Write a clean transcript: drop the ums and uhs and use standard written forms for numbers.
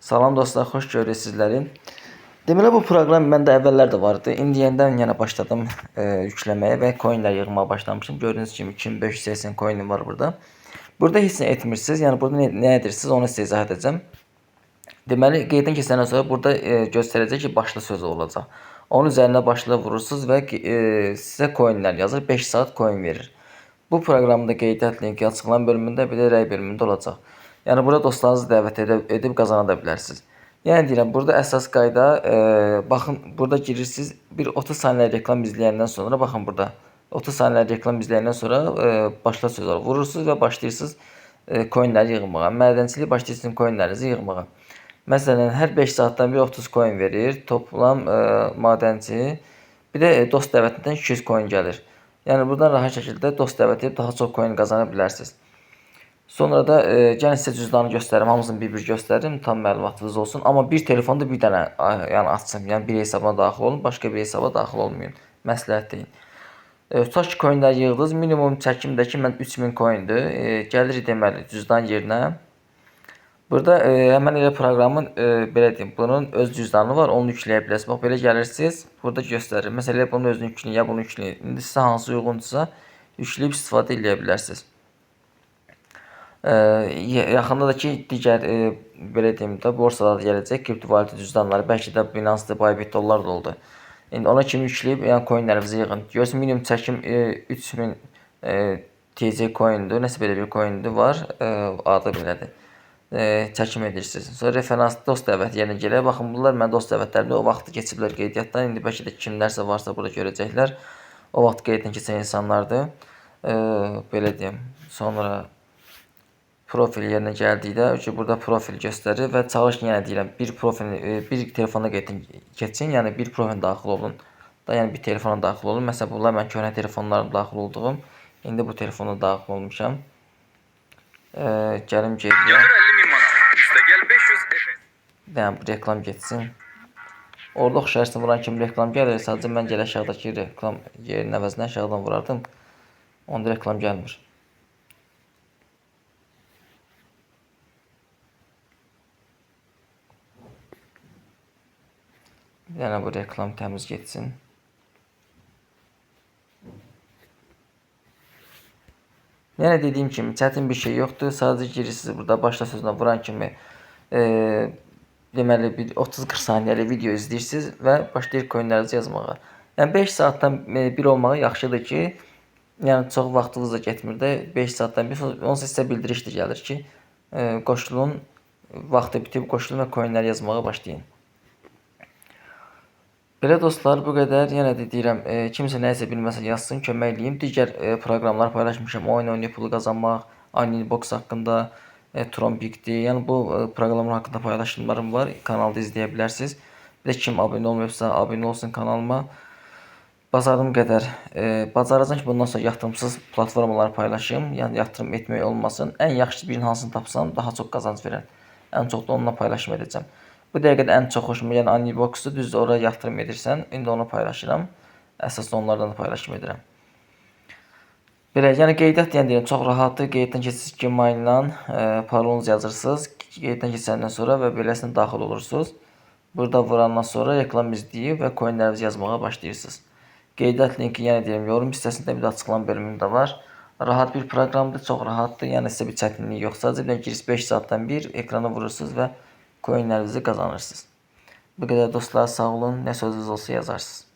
Salam dostlar, xoş görürük sizləri. Deməli bu proqram məndə əvvəllər də vardı. İndiyəndən yenə başladım yükləməyə və coinlər yığmağa başlamışım. Gördüyünüz kimi 2580 coinim var burada. Burada heç nə etmirsiniz. Yəni burada nə edirsiniz onu sizə izah edəcəm. Deməli qeyddən keçəndən sonra burada göstərəcək ki, başlı sözü olacaq. Onun üzərinə başlığa vurursunuz və sizə coinlər yazır. 5 saat coin verir. Bu proqramda qeydiyyat linki açıqlama bölümündə, bir də rəy bölümündə olacaq. Yəni burada dostlarınızı dəvət edib qazana da bilərsiniz. Yəni deyirəm, burada əsas qayda, baxın, burada girirsiniz, bir 30 saniyə reklam izləyəndən sonra, baxın burada, 30 saniyə reklam izləyəndən sonra başla söz var. Vurursunuz və başlayırsınız coinləri yığmağa. Mədənçilik başlayırsınız coinlərinizi yığmağa. Məsələn, hər 5 saatdan bir 30 coin verir, toplam madənçi, bir də dost dəvətindən 200 coin gəlir. Yəni buradan rahat şəkildə dost dəvət edib daha çox coin qazana bilərsiniz. Sonra da gəlin sizə cüzdanı göstərim, hamısını bir-bir göstərim, tam məlumatınız olsun. Amma bir telefonda bir dənə yəni açın, yəni bir hesabına daxil olun, başqa bir hesaba daxil olmayın. Məsləhət deyin. Tutaq ki, coinləri yığdınız, minimum çəkimdəki mən 3000 coindir. Gəlir deməli cüzdan yerinə. Burada həmən elə proqramın belə deyim, bunun öz cüzdanı var, onu yükləyə bilərsiniz. Bax belə gəlirsiniz, burada göstərir. Məsələn, bunun özünü yükləyin, ya bunu yükləyin. İndi sizə hansı uyğundursa yükləyib istifadə edə bilərsiniz. Yaxında da ki, digər belə deyim də, borsalarda gələcək kriptovalyuta cüzdanları, bəlkə də Binance-da, Bybit dollar da oldu. İndi ona kimi yükləyib, yəni coinlərinizi yığın. Görürsünüz, minimum çəkim 3000 TC coindir, nəsə belə bir coindir var, adı belədir. Çəkim edirsiniz. Sonra referans dost dəvət yerinə gəlir. Baxın, bunlar mən dost dəvətlərində o vaxtı keçiblər qeydiyyatdan. İndi bəlkə də kimlərsə varsa burada görəcəklər. O vaxt qeyddən keçən insanlardır. Belə deyim. Sonra profil yerinə gəldikdə ki, burada profil göstərir və çalış ki, yenə deyirəm, bir telefona keçin, yəni bir profil daxil olun. Yəni bir telefona daxil olun. Məsələn, bunlar mən köhnə telefonlarım daxil olduğum. İndi bu telefona daxil olmuşam. Gəlim geriyə. Yəni reklam getsin. Orada oxşarsın vuran kimi reklam gəlir. Sadəcə mən gəl aşağıdakı reklam yerinin əvəzinə aşağıdan vurardım. Onda reklam gəlmir. Yəni bu reklam təmiz getsin. Yəni dediyim kimi çətin bir şey yoxdur. Sadəcə girirsiniz burada başla sözünə vuran kimi deməli bir 30-40 saniyəlik video izləyirsiniz və başlayır coinlərinizi yazmağa. Yəni 5 saatdan bir olmağı yaxşıdır ki, yəni çox vaxtınız da getmir də 5 saatdan bir, onsuz sizə bildiriş də gəlir ki, qoşulun, vaxtı bitib qoşulun və coinləri yazmağa başlayın. Belə dostlar, bu qədər. Yenə də deyirəm, kimsə nəyisə bilməsə yazsın, kömək eləyim. Digər proqramlar paylaşmışam, oyun oynayıb pulu qazanmaq, Box haqqında, Trombikdir. Yəni bu proqramlar haqqında paylaşımlarım var, kanalda izləyə bilərsiniz. Bir də kim abunə olmayıbsa, abunə olsun kanalıma. Bacardığım qədər bacaracam ki, bundan sonra yatırımsız platformaları paylaşım, yəni yatırım etmək olmasın. Ən yaxşı birini hansını tapsam, daha çox qazanc verən. Ən çox da onunla paylaşım edəcəm. Bu dəqiqədə ən çox xoşuma gələn Anibox-dur. Düzdür, oraya yatırım edirsən. İndi onu paylaşıram. Əsasda onlardan da paylaşım edirəm. Belə, yəni qeydiyyat deyən çox rahatdır. Qeyddən keçirsiniz Gmail-la, parolunuzu yazırsınız. Qeyddən keçəndən sonra və beləsinə daxil olursunuz. Burada vurandan sonra reklam izləyib və coinlərinizi yazmağa başlayırsınız. Qeydiyyat linki yenə deyirəm, yorum hissəsində bir də açıqlama bölümündə var. Rahat bir proqramdır, çox rahatdır. Yəni sizə bir çətinlik yox. Sadəcə bir giriş 5 saatdan bir ekrana vurursunuz və coinlərinizi qazanırsınız. Bu qədər dostlar, sağ olun. Nə sözünüz olsa yazarsınız.